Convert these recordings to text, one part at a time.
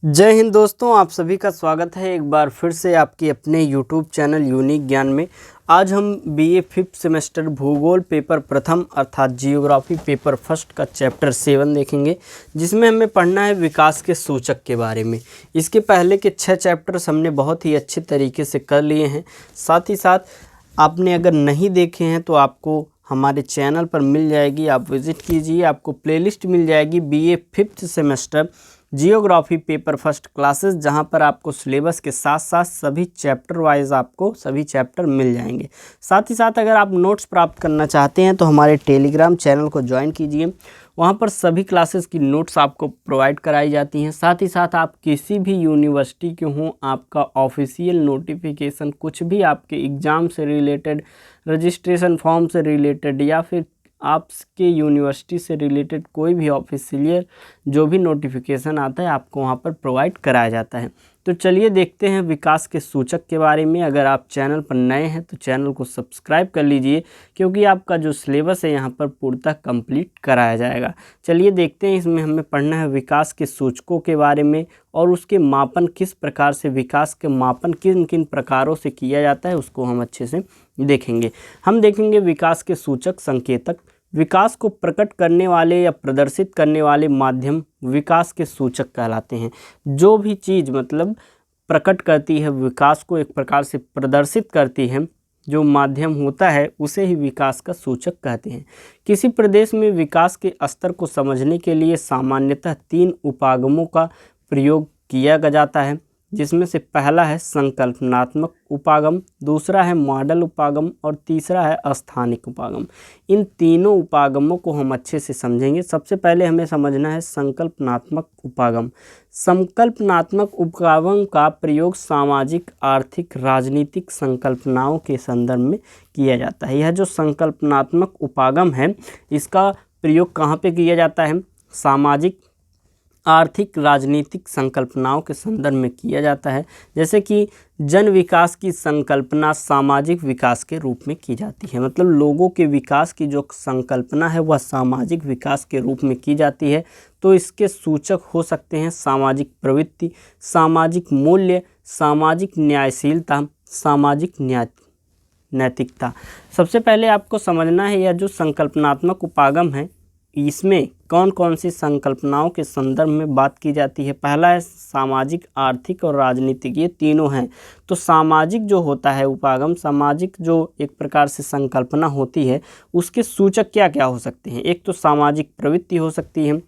जय हिंद दोस्तों, आप सभी का स्वागत है एक बार फिर से आपके अपने YouTube चैनल यूनिक ज्ञान में। आज हम बीए 5th सेमेस्टर भूगोल पेपर प्रथम अर्थात जियोग्राफी पेपर फर्स्ट का चैप्टर 7 देखेंगे, जिसमें हमें पढ़ना है विकास के सूचक के बारे में। इसके पहले के 6 चैप्टर्स हमने बहुत ही अच्छे तरीके से कर लिए हैं। साथ ही साथ आपने अगर नहीं देखे हैं तो आपको हमारे चैनल पर मिल जाएगी, आप विज़िट कीजिए, आपको प्लेलिस्ट मिल जाएगी BA 5th semester geography paper first classes, जहां पर आपको सिलेबस के साथ साथ सभी चैप्टर वाइज आपको सभी चैप्टर मिल जाएंगे। साथ ही साथ अगर आप नोट्स प्राप्त करना चाहते हैं तो हमारे टेलीग्राम चैनल को ज्वाइन कीजिए, वहां पर सभी क्लासेस की नोट्स आपको प्रोवाइड कराई जाती हैं। साथ ही साथ आप किसी भी यूनिवर्सिटी के हों, आपका ऑफिशियल नोटिफिकेशन, कुछ भी आपके एग्ज़ाम से रिलेटेड, रजिस्ट्रेशन फॉर्म से रिलेटेड या फिर आपके यूनिवर्सिटी से रिलेटेड कोई भी ऑफिशियल जो भी नोटिफिकेशन आता है आपको वहाँ पर प्रोवाइड कराया जाता है। तो चलिए देखते हैं विकास के सूचक के बारे में। अगर आप चैनल पर नए हैं तो चैनल को सब्सक्राइब कर लीजिए, क्योंकि आपका जो सिलेबस है यहाँ पर पूर्णतः कंप्लीट कराया जाएगा। चलिए देखते हैं, इसमें हमें पढ़ना है विकास के सूचकों के बारे में और उसके मापन, किस प्रकार से विकास के मापन किन किन प्रकारों से किया जाता है उसको हम अच्छे से देखेंगे। हम देखेंगे विकास के सूचक संकेतक। विकास को प्रकट करने वाले या प्रदर्शित करने वाले माध्यम विकास के सूचक कहलाते हैं। जो भी चीज़ मतलब प्रकट करती है विकास को, एक प्रकार से प्रदर्शित करती है, जो माध्यम होता है उसे ही विकास का सूचक कहते हैं। किसी प्रदेश में विकास के स्तर को समझने के लिए सामान्यतः 3 उपागमों का प्रयोग किया जाता है, जिसमें से पहला है संकल्पनात्मक उपागम, दूसरा है मॉडल उपागम और तीसरा है स्थानिक उपागम। इन तीनों उपागमों को हम अच्छे से समझेंगे। सबसे पहले हमें समझना है संकल्पनात्मक उपागम। संकल्पनात्मक उपागम का प्रयोग सामाजिक, आर्थिक, राजनीतिक संकल्पनाओं के संदर्भ में किया जाता है। यह जो संकल्पनात्मक उपागम है, इसका प्रयोग कहाँ पे किया जाता है? सामाजिक, आर्थिक, राजनीतिक संकल्पनाओं के संदर्भ में किया जाता है। जैसे कि जन विकास की संकल्पना सामाजिक विकास के रूप में की जाती है, मतलब लोगों के विकास की जो संकल्पना है वह सामाजिक विकास के रूप में की जाती है। तो इसके सूचक हो सकते हैं सामाजिक प्रवृत्ति, सामाजिक मूल्य, सामाजिक न्यायशीलता, सामाजिक नैतिकता। सबसे पहले आपको समझना है यह जो संकल्पनात्मक उपागम है, इसमें कौन कौन सी संकल्पनाओं के संदर्भ में बात की जाती है। पहला है सामाजिक, आर्थिक और राजनीतिक, ये तीनों हैं। तो सामाजिक जो होता है उपागम, सामाजिक जो एक प्रकार से संकल्पना होती है, उसके सूचक क्या क्या हो सकते हैं? एक तो सामाजिक प्रवृत्ति हो सकती है,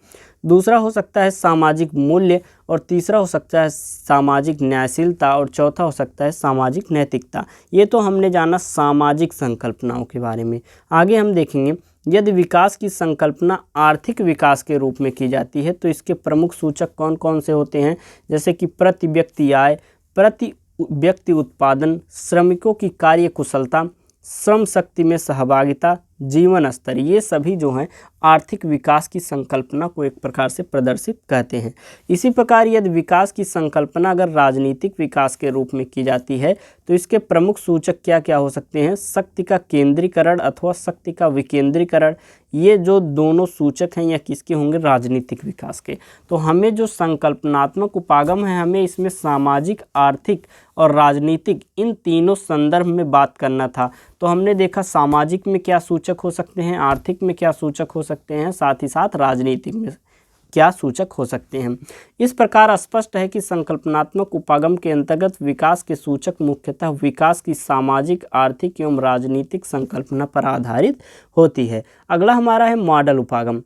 दूसरा हो सकता है सामाजिक मूल्य, और तीसरा हो सकता है सामाजिक न्यायशीलता, और चौथा हो सकता है सामाजिक नैतिकता। ये तो हमने जाना सामाजिक संकल्पनाओं के बारे में। आगे हम देखेंगे, यदि विकास की संकल्पना आर्थिक विकास के रूप में की जाती है तो इसके प्रमुख सूचक कौन कौन से होते हैं? जैसे कि प्रति व्यक्ति आय, प्रति व्यक्ति उत्पादन, श्रमिकों की कार्य कुशलता, श्रम शक्ति में सहभागिता, जीवन स्तर। ये सभी जो हैं आर्थिक विकास की संकल्पना को एक प्रकार से प्रदर्शित कहते हैं। इसी प्रकार यदि विकास की संकल्पना अगर राजनीतिक विकास के रूप में की जाती है तो इसके प्रमुख सूचक क्या क्या हो सकते हैं? शक्ति का केंद्रीकरण अथवा शक्ति का विकेंद्रीकरण। ये जो दोनों सूचक हैं यह किसके होंगे? राजनीतिक विकास के। तो हमें जो संकल्पनात्मक उपागम है, हमें इसमें सामाजिक, आर्थिक और राजनीतिक इन तीनों संदर्भ में बात करना था। तो हमने देखा सामाजिक में क्या सूचक हो सकते हैं, आर्थिक में क्या सूचक हो सकते हैं, साथ ही साथ राजनीतिक में क्या सूचक हो सकते हैं। इस प्रकार स्पष्ट है कि संकल्पनात्मक उपागम के अंतर्गत विकास के सूचक मुख्यतः विकास की सामाजिक, आर्थिक एवं राजनीतिक संकल्पना पर आधारित होती है। अगला हमारा है मॉडल उपागम।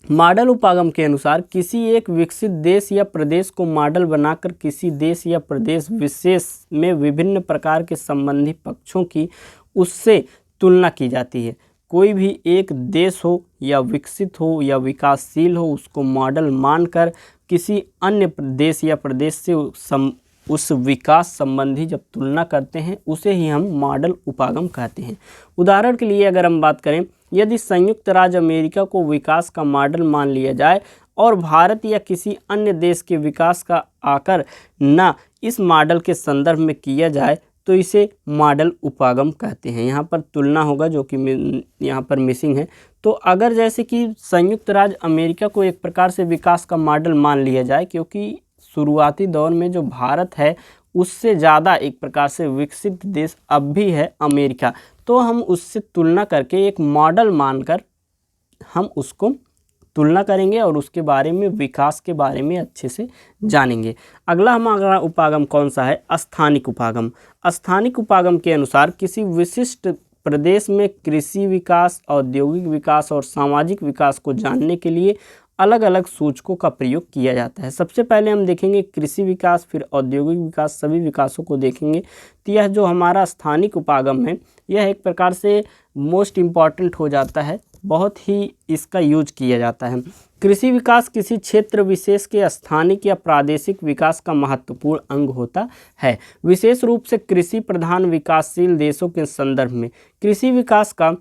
मॉडल उपागम के अनुसार किसी एक विकसित देश या प्रदेश को मॉडल बनाकर किसी देश या प्रदेश विशेष में विभिन्न प्रकार के संबंधी पक्षों की उससे तुलना की जाती है। कोई भी एक देश हो या विकसित हो या विकासशील हो, उसको मॉडल मानकर किसी अन्य देश या प्रदेश से उस विकास संबंधी जब तुलना करते हैं उसे ही हम मॉडल उपागम कहते हैं। उदाहरण के लिए अगर हम बात करें, यदि संयुक्त राज्य अमेरिका को विकास का मॉडल मान लिया जाए और भारत या किसी अन्य देश के विकास का आकर न इस मॉडल के संदर्भ में किया जाए तो इसे मॉडल उपागम कहते हैं। यहाँ पर तुलना होगा जो कि यहाँ पर मिसिंग है। तो अगर जैसे कि संयुक्त राज्य अमेरिका को एक प्रकार से विकास का मॉडल मान लिया जाए, क्योंकि शुरुआती दौर में जो भारत है उससे ज़्यादा एक प्रकार से विकसित देश अब भी है अमेरिका। तो हम उससे तुलना करके एक मॉडल मानकर हम उसको तुलना करेंगे और उसके बारे में, विकास के बारे में अच्छे से जानेंगे। अगला हमारा उपागम कौन सा है? स्थानिक उपागम। स्थानिक उपागम के अनुसार किसी विशिष्ट प्रदेश में कृषि विकास, औद्योगिक विकास और सामाजिक विकास को जानने के लिए अलग अलग सूचकों का प्रयोग किया जाता है। सबसे पहले हम देखेंगे कृषि विकास, फिर औद्योगिक विकास, सभी विकासों को देखेंगे। तो यह जो हमारा स्थानिक उपागम है यह एक प्रकार से मोस्ट इम्पॉर्टेंट हो जाता है, बहुत ही इसका यूज किया जाता है। कृषि विकास किसी क्षेत्र विशेष के स्थानिक या प्रादेशिक विकास का महत्वपूर्ण अंग होता है। विशेष रूप से कृषि प्रधान विकासशील देशों के संदर्भ में कृषि विकास का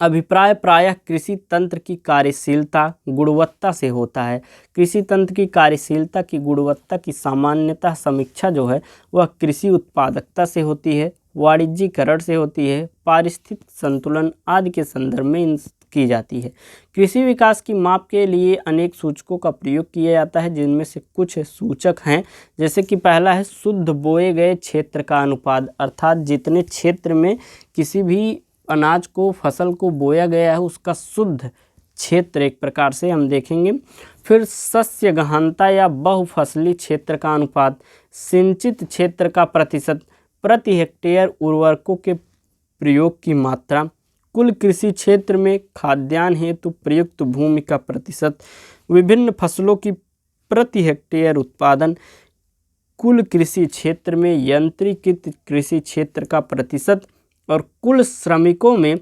अभिप्राय प्रायः कृषि तंत्र की कार्यशीलता, गुणवत्ता से होता है। कृषि तंत्र की कार्यशीलता की गुणवत्ता की सामान्यतः समीक्षा जो है वह कृषि उत्पादकता से होती है, वाणिज्यीकरण से होती है, पारिस्थितिक संतुलन आदि के संदर्भ में की जाती है। कृषि विकास की माप के लिए अनेक सूचकों का प्रयोग किया जाता है, जिनमें से कुछ सूचक हैं, जैसे कि पहला है शुद्ध बोए गए क्षेत्र का अनुपात, अर्थात जितने क्षेत्र में किसी भी अनाज को, फसल को बोया गया है उसका शुद्ध क्षेत्र एक प्रकार से हम देखेंगे। फिर सस्य गहनता या बहुफसली क्षेत्र का अनुपात, सिंचित क्षेत्र का प्रतिशत, प्रति हेक्टेयर उर्वरकों के प्रयोग की मात्रा, कुल कृषि क्षेत्र में खाद्यान्न हेतु प्रयुक्त भूमि का प्रतिशत, विभिन्न फसलों की प्रति हेक्टेयर उत्पादन, कुल कृषि क्षेत्र में यंत्रीकृत कृषि क्षेत्र का प्रतिशत और कुल श्रमिकों में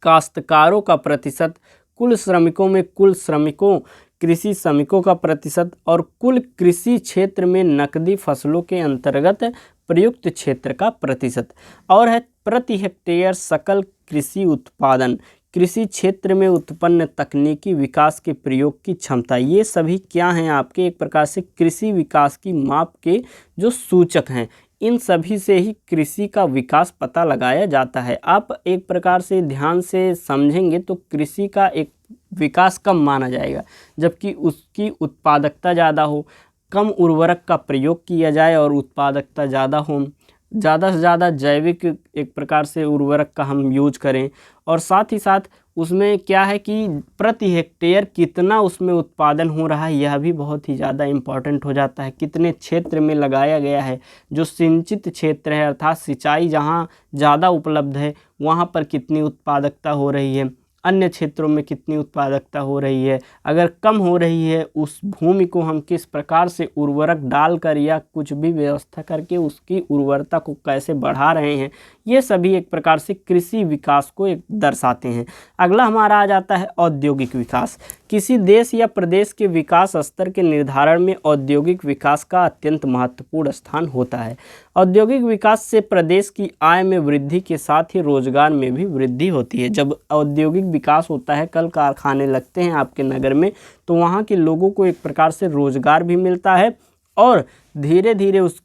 काश्तकारों का प्रतिशत, कुल श्रमिकों में कुल श्रमिकों कृषि श्रमिकों का प्रतिशत और कुल कृषि क्षेत्र में नकदी फसलों के अंतर्गत प्रयुक्त क्षेत्र का प्रतिशत। और है प्रति हेक्टेयर सकल कृषि उत्पादन, कृषि क्षेत्र में उत्पन्न तकनीकी विकास के प्रयोग की क्षमता। ये सभी क्या हैं? आपके एक प्रकार से कृषि विकास की माप के जो सूचक हैं, इन सभी से ही कृषि का विकास पता लगाया जाता है। आप एक प्रकार से ध्यान से समझेंगे तो कृषि का एक विकास कम माना जाएगा, जबकि उसकी उत्पादकता ज़्यादा हो, कम उर्वरक का प्रयोग किया जाए और उत्पादकता ज़्यादा हो, ज़्यादा से ज़्यादा जैविक एक प्रकार से उर्वरक का हम यूज करें, और साथ ही साथ उसमें क्या है कि प्रति हेक्टेयर कितना उसमें उत्पादन हो रहा है यह भी बहुत ही ज़्यादा इम्पॉर्टेंट हो जाता है। कितने क्षेत्र में लगाया गया है, जो सिंचित क्षेत्र है अर्थात सिंचाई जहाँ ज़्यादा उपलब्ध है वहाँ पर कितनी उत्पादकता हो रही है, अन्य क्षेत्रों में कितनी उत्पादकता हो रही है, अगर कम हो रही है उस भूमि को हम किस प्रकार से उर्वरक डालकर या कुछ भी व्यवस्था करके उसकी उर्वरता को कैसे बढ़ा रहे हैं, ये सभी एक प्रकार से कृषि विकास को एक दर्शाते हैं। अगला हमारा आ जाता है औद्योगिक विकास। किसी देश या प्रदेश के विकास स्तर के निर्धारण में औद्योगिक विकास का अत्यंत महत्वपूर्ण स्थान होता है। औद्योगिक विकास से प्रदेश की आय में वृद्धि के साथ ही रोजगार में भी वृद्धि होती है। जब औद्योगिक विकास होता है, कल कारखाने लगते हैं आपके नगर में, तो वहाँ के लोगों को एक प्रकार से रोजगार भी मिलता है और धीरे धीरे उस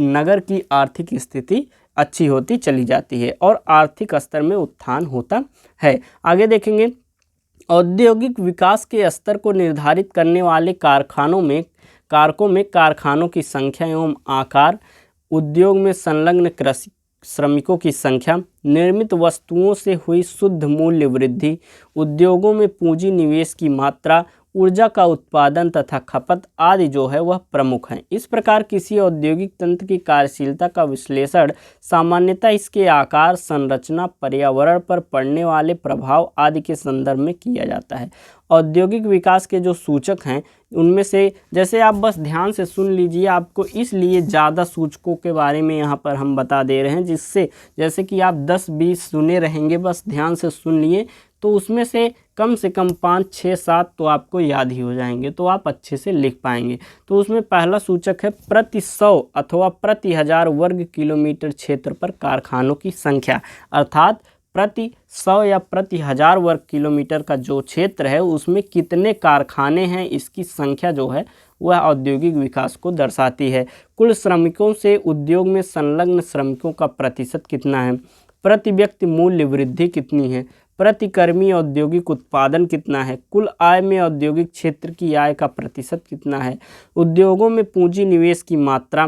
नगर की आर्थिक स्थिति अच्छी होती चली जाती है और आर्थिक स्तर में उत्थान होता है। आगे देखेंगे, औद्योगिक विकास के स्तर को निर्धारित करने वाले कारकों में कारखानों की संख्या एवं आकार, उद्योग में संलग्न कृषि श्रमिकों की संख्या, निर्मित वस्तुओं से हुई शुद्ध मूल्य वृद्धि, उद्योगों में पूंजी निवेश की मात्रा, ऊर्जा का उत्पादन तथा खपत आदि जो है वह प्रमुख हैं। इस प्रकार किसी औद्योगिक तंत्र की कार्यशीलता का विश्लेषण सामान्यतः इसके आकार, संरचना, पर्यावरण पर पड़ने वाले प्रभाव आदि के संदर्भ में किया जाता है। औद्योगिक विकास के जो सूचक हैं उनमें से, जैसे आप बस ध्यान से सुन लीजिए, आपको इसलिए ज़्यादा सूचकों के बारे में यहाँ पर हम बता दे रहे हैं, जिससे जैसे कि आप 10-20 सुने रहेंगे, बस ध्यान से सुन लिए तो उसमें से कम 5, 6, 7 तो आपको याद ही हो जाएंगे, तो आप अच्छे से लिख पाएंगे। तो उसमें पहला सूचक है प्रति 100 अथवा प्रति 1000 वर्ग किलोमीटर क्षेत्र पर कारखानों की संख्या, अर्थात प्रति 100 या प्रति 1000 वर्ग किलोमीटर का जो क्षेत्र है उसमें कितने कारखाने हैं, इसकी संख्या जो है वह औद्योगिक विकास को दर्शाती है। कुल श्रमिकों से उद्योग में संलग्न श्रमिकों का प्रतिशत कितना है, प्रति व्यक्ति मूल्य वृद्धि कितनी है, प्रतिकर्मी औद्योगिक उत्पादन कितना है, कुल आय में औद्योगिक क्षेत्र की आय का प्रतिशत कितना है, उद्योगों में पूंजी निवेश की मात्रा,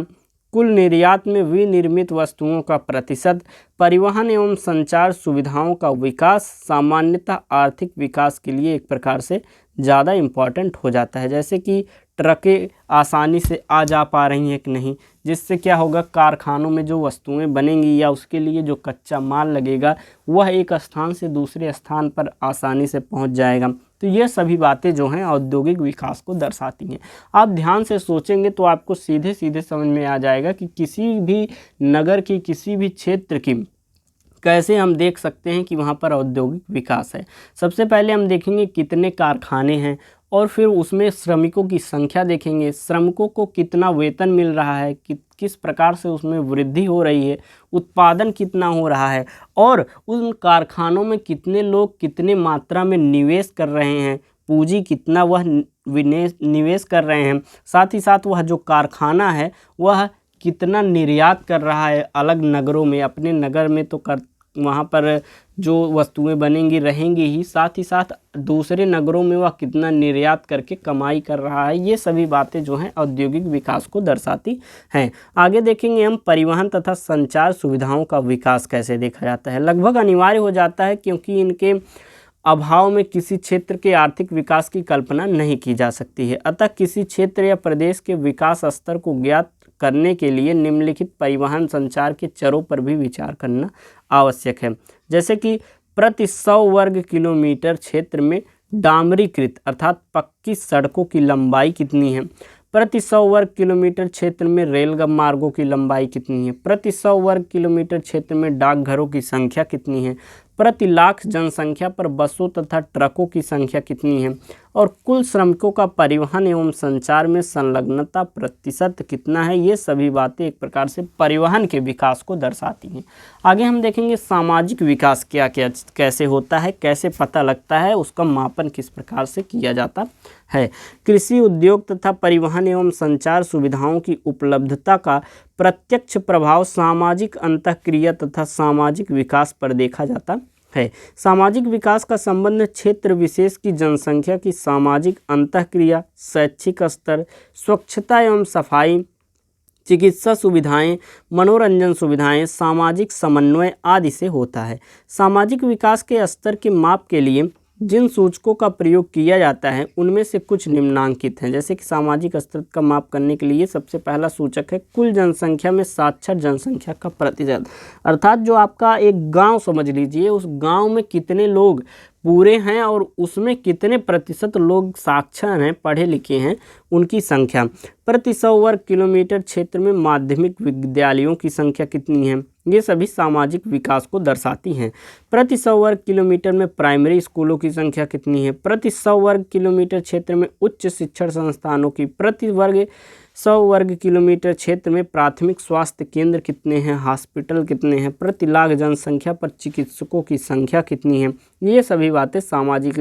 कुल निर्यात में विनिर्मित वस्तुओं का प्रतिशत, परिवहन एवं संचार सुविधाओं का विकास सामान्यतः आर्थिक विकास के लिए एक प्रकार से ज़्यादा इम्पॉर्टेंट हो जाता है। जैसे कि ट्रकें आसानी से आ जा पा रही हैं कि नहीं, जिससे क्या होगा, कारखानों में जो वस्तुएं बनेंगी या उसके लिए जो कच्चा माल लगेगा वह एक स्थान से दूसरे स्थान पर आसानी से पहुंच जाएगा। तो ये सभी बातें जो हैं औद्योगिक विकास को दर्शाती हैं। आप ध्यान से सोचेंगे तो आपको सीधे सीधे समझ में आ जाएगा कि किसी भी नगर की, किसी भी क्षेत्र की कैसे हम देख सकते हैं कि वहाँ पर औद्योगिक विकास है। सबसे पहले हम देखेंगे कितने कारखाने हैं, और फिर उसमें श्रमिकों की संख्या देखेंगे, श्रमिकों को कितना वेतन मिल रहा है, किस प्रकार से उसमें वृद्धि हो रही है, उत्पादन कितना हो रहा है, और उन कारखानों में कितने लोग कितने मात्रा में निवेश कर रहे हैं, पूंजी कितना वह निवेश कर रहे हैं, साथ ही साथ वह जो कारखाना है वह कितना निर्यात कर रहा है अलग नगरों में, अपने नगर में तो वहाँ पर जो वस्तुएं बनेंगी रहेंगी ही, साथ ही साथ दूसरे नगरों में वह कितना निर्यात करके कमाई कर रहा है। ये सभी बातें जो हैं औद्योगिक विकास को दर्शाती हैं। आगे देखेंगे हम परिवहन तथा संचार सुविधाओं का विकास कैसे देखा जाता है। लगभग अनिवार्य हो जाता है, क्योंकि इनके अभाव में किसी क्षेत्र के आर्थिक विकास की कल्पना नहीं की जा सकती है। अतः किसी क्षेत्र या प्रदेश के विकास स्तर को ज्ञात करने के लिए निम्नलिखित परिवहन संचार के चरों पर भी विचार करना आवश्यक है। जैसे कि प्रति 100 वर्ग किलोमीटर क्षेत्र में डामरीकृत अर्थात पक्की सड़कों की लंबाई कितनी है, प्रति 100 वर्ग किलोमीटर क्षेत्र में रेल मार्गों की लंबाई कितनी है, प्रति 100 वर्ग किलोमीटर क्षेत्र में डाकघरों की संख्या कितनी है, प्रति लाख जनसंख्या पर बसों तथा ट्रकों की संख्या कितनी है, और कुल श्रमिकों का परिवहन एवं संचार में संलग्नता प्रतिशत कितना है। ये सभी बातें एक प्रकार से परिवहन के विकास को दर्शाती हैं। आगे हम देखेंगे सामाजिक विकास क्या क्या कैसे होता है, कैसे पता लगता है, उसका मापन किस प्रकार से किया जाता है। कृषि उद्योग तथा परिवहन एवं संचार सुविधाओं की उपलब्धता का प्रत्यक्ष प्रभाव सामाजिक अंतःक्रिया तथा सामाजिक विकास पर देखा जाता है। सामाजिक विकास का संबंध क्षेत्र विशेष की जनसंख्या की सामाजिक अंतःक्रिया, शैक्षिक स्तर, स्वच्छता एवं सफाई, चिकित्सा सुविधाएं, मनोरंजन सुविधाएं, सामाजिक समन्वय आदि से होता है। सामाजिक विकास के स्तर के माप के लिए जिन सूचकों का प्रयोग किया जाता है उनमें से कुछ निम्नांकित हैं। जैसे कि सामाजिक स्तर का माप करने के लिए सबसे पहला सूचक है कुल जनसंख्या में साक्षर जनसंख्या का प्रतिशत, अर्थात जो आपका एक गांव समझ लीजिए, उस गांव में कितने लोग पूरे हैं और उसमें कितने प्रतिशत लोग साक्षर हैं, पढ़े लिखे हैं, उनकी संख्या। प्रति 100 वर्ग किलोमीटर क्षेत्र में माध्यमिक विद्यालयों की संख्या कितनी है, ये सभी सामाजिक विकास को दर्शाती हैं। प्रति 100 वर्ग किलोमीटर में प्राइमरी स्कूलों की संख्या कितनी है, प्रति 100 वर्ग किलोमीटर क्षेत्र में उच्च शिक्षण संस्थानों की, प्रति 100 वर्ग किलोमीटर क्षेत्र में प्राथमिक स्वास्थ्य केंद्र कितने हैं, हॉस्पिटल कितने हैं, प्रति लाख जनसंख्या पर चिकित्सकों की संख्या कितनी है। ये सभी बातें सामाजिक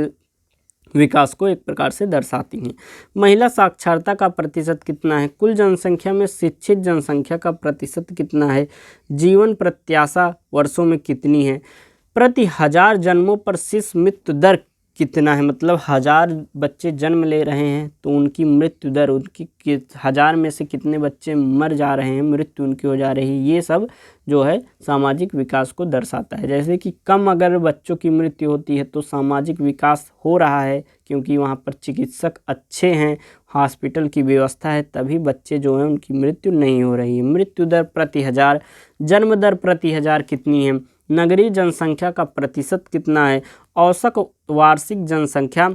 विकास को एक प्रकार से दर्शाती हैं। महिला साक्षरता का प्रतिशत कितना है, कुल जनसंख्या में शिक्षित जनसंख्या का प्रतिशत कितना है, जीवन प्रत्याशा वर्षों में कितनी है, प्रति 1000 जन्मों पर शिशु मृत्यु दर कितना है, मतलब 1000 बच्चे जन्म ले रहे हैं तो उनकी मृत्यु दर, उनकी 1000 में से कितने बच्चे मर जा रहे हैं, मृत्यु उनकी हो जा रही है, ये सब जो है सामाजिक विकास को दर्शाता है। जैसे कि कम अगर बच्चों की मृत्यु होती है तो सामाजिक विकास हो रहा है, क्योंकि वहाँ पर चिकित्सक अच्छे हैं, हॉस्पिटल की व्यवस्था है, तभी बच्चे जो हैं उनकी मृत्यु नहीं हो रही है। मृत्यु दर प्रति 1000, जन्म दर प्रति 1000 कितनी है, नगरीय जनसंख्या का प्रतिशत कितना है, औसत वार्षिक जनसंख्या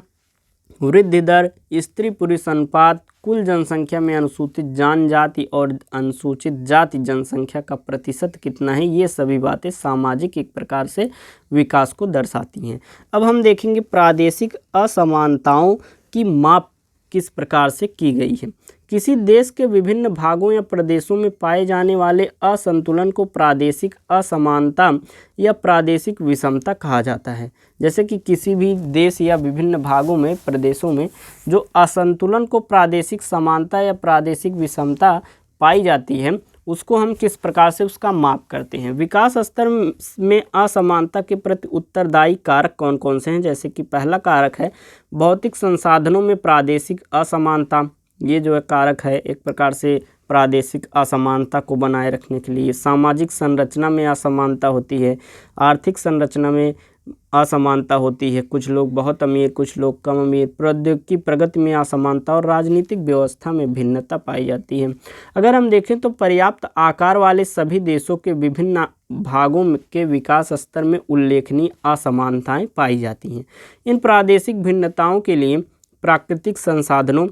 वृद्धि दर, स्त्री पुरुष अनुपात, कुल जनसंख्या में अनुसूचित जनजाति और अनुसूचित जाति जनसंख्या का प्रतिशत कितना है। ये सभी बातें सामाजिक एक प्रकार से विकास को दर्शाती हैं। अब हम देखेंगे प्रादेशिक असमानताओं की माप किस प्रकार से की गई है। किसी देश के विभिन्न भागों या प्रदेशों में पाए जाने वाले असंतुलन को प्रादेशिक असमानता या प्रादेशिक विषमता कहा जाता है। जैसे कि किसी भी देश या विभिन्न भागों में, प्रदेशों में जो असंतुलन को प्रादेशिक समानता या प्रादेशिक विषमता पाई जाती है, उसको हम किस प्रकार से उसका माप करते हैं। विकास स्तर में असमानता के प्रति उत्तरदायी कारक कौन कौन से हैं, जैसे कि पहला कारक है भौतिक संसाधनों में प्रादेशिक असमानता। ये जो है कारक है एक प्रकार से प्रादेशिक असमानता को बनाए रखने के लिए। सामाजिक संरचना में असमानता होती है, आर्थिक संरचना में असमानता होती है, कुछ लोग बहुत अमीर कुछ लोग कम अमीर। प्रौद्योगिकी प्रगति में असमानता और राजनीतिक व्यवस्था में भिन्नता पाई जाती है। अगर हम देखें तो पर्याप्त आकार वाले सभी देशों के विभिन्न भागों के विकास स्तर में उल्लेखनीय असमानताएं पाई जाती हैं। इन प्रादेशिक भिन्नताओं के लिए प्राकृतिक संसाधनों,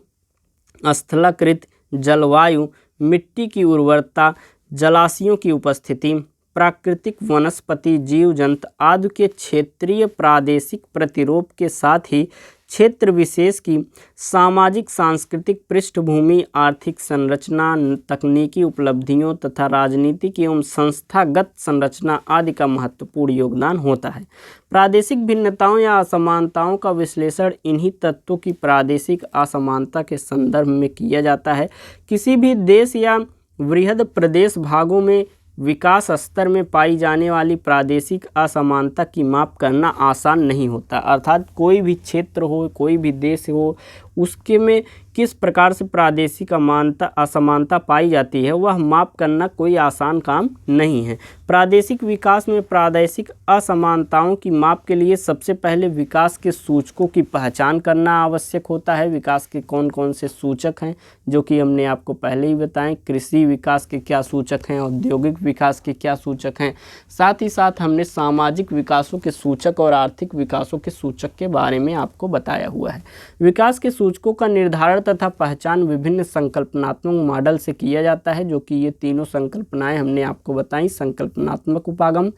स्थलाकृत जलवायु, मिट्टी की उर्वरता, जलाशयों की उपस्थिति, प्राकृतिक वनस्पति जीव जंतु आदि के क्षेत्रीय प्रादेशिक प्रतिरूप के साथ ही क्षेत्र विशेष की सामाजिक सांस्कृतिक पृष्ठभूमि, आर्थिक संरचना, तकनीकी उपलब्धियों तथा राजनीतिक एवं संस्थागत संरचना आदि का महत्वपूर्ण योगदान होता है। प्रादेशिक भिन्नताओं या असमानताओं का विश्लेषण इन्हीं तत्वों की प्रादेशिक असमानता के संदर्भ में किया जाता है। किसी भी देश या वृहद प्रदेश भागों में विकास स्तर में पाई जाने वाली प्रादेशिक असमानता की माप करना आसान नहीं होता। अर्थात कोई भी क्षेत्र हो, कोई भी देश हो, उसके में किस प्रकार से प्रादेशिक असमानता पाई जाती है वह माप करना कोई आसान काम नहीं है। प्रादेशिक विकास में प्रादेशिक असमानताओं की माप के लिए सबसे पहले विकास के सूचकों की पहचान करना आवश्यक होता है। विकास के कौन कौन से सूचक हैं जो कि हमने आपको पहले ही बताएं। कृषि विकास के क्या सूचक हैं, औद्योगिक विकास के क्या सूचक हैं, साथ ही साथ हमने सामाजिक विकासों के सूचक और आर्थिक विकासों के सूचक के बारे में आपको बताया हुआ है। विकास के सूचकों का निर्धारण तथा पहचान विभिन्न संकल्पनात्मक मॉडल से किया जाता है, जो कि ये तीनों संकल्पनाएं हमने आपको बताई। संकल्पनात्मक उपागम,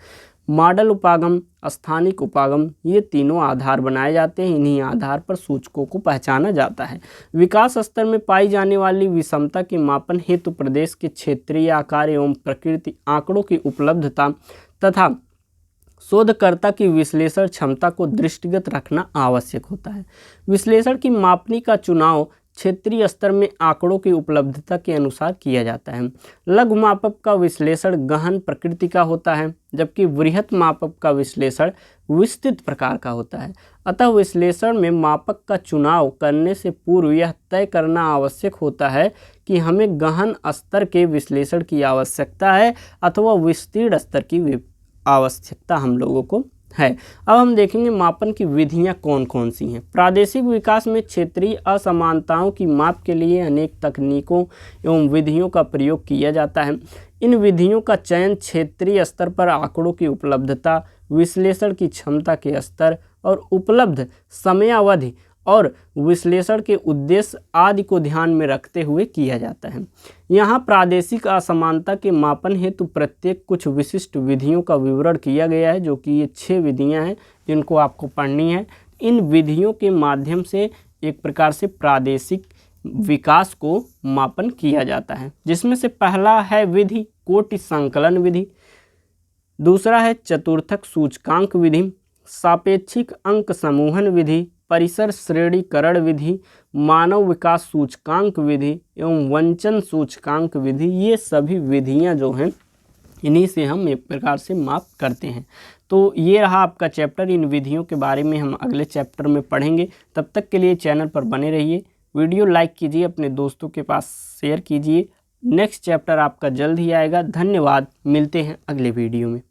मॉडल उपागम, स्थानिक उपागम, ये तीनों आधार बनाए जाते हैं। इन्हीं आधार पर सूचकों को पहचाना जाता है। विकास स्तर में पाई जाने वाली विषमता के मापन हेतु प्रदेश के क्षेत्रीय आकार एवं प्रकृति आंकड़ों की उपलब्धता तथा शोधकर्ता की विश्लेषण क्षमता को दृष्टिगत रखना आवश्यक होता है। विश्लेषण की मापनी का चुनाव क्षेत्रीय स्तर में आंकड़ों की उपलब्धता के अनुसार किया जाता है। लघु मापक का विश्लेषण गहन प्रकृति का होता है, जबकि वृहत मापक का विश्लेषण विस्तृत प्रकार का होता है। अतः विश्लेषण में मापक का चुनाव करने से पूर्व यह तय करना आवश्यक होता है कि हमें गहन स्तर के विश्लेषण की आवश्यकता है अथवा विस्तृत स्तर की आवश्यकता हम लोगों को है। अब हम देखेंगे मापन की विधियां कौन कौन सी हैं। प्रादेशिक विकास में क्षेत्रीय असमानताओं की माप के लिए अनेक तकनीकों एवं विधियों का प्रयोग किया जाता है। इन विधियों का चयन क्षेत्रीय स्तर पर आंकड़ों की उपलब्धता, विश्लेषण की क्षमता के स्तर और उपलब्ध समयावधि और विश्लेषण के उद्देश्य आदि को ध्यान में रखते हुए किया जाता है। यहाँ प्रादेशिक असमानता के मापन हेतु प्रत्येक कुछ विशिष्ट विधियों का विवरण किया गया है, जो कि ये 6 विधियाँ हैं जिनको आपको पढ़नी है। इन विधियों के माध्यम से एक प्रकार से प्रादेशिक विकास को मापन किया जाता है, जिसमें से पहला है विधि कोटि संकलन विधि, दूसरा है चतुर्थक सूचकांक विधि, सापेक्षिक अंक समूहन विधि, परिसर श्रेणीकरण विधि, मानव विकास सूचकांक विधि एवं वंचन सूचकांक विधि। ये सभी विधियां जो हैं इन्हीं से हम एक प्रकार से माप करते हैं। तो ये रहा आपका चैप्टर। इन विधियों के बारे में हम अगले चैप्टर में पढ़ेंगे। तब तक के लिए चैनल पर बने रहिए, वीडियो लाइक कीजिए, अपने दोस्तों के पास शेयर कीजिए। नेक्स्ट चैप्टर आपका जल्द ही आएगा। धन्यवाद, मिलते हैं अगले वीडियो में।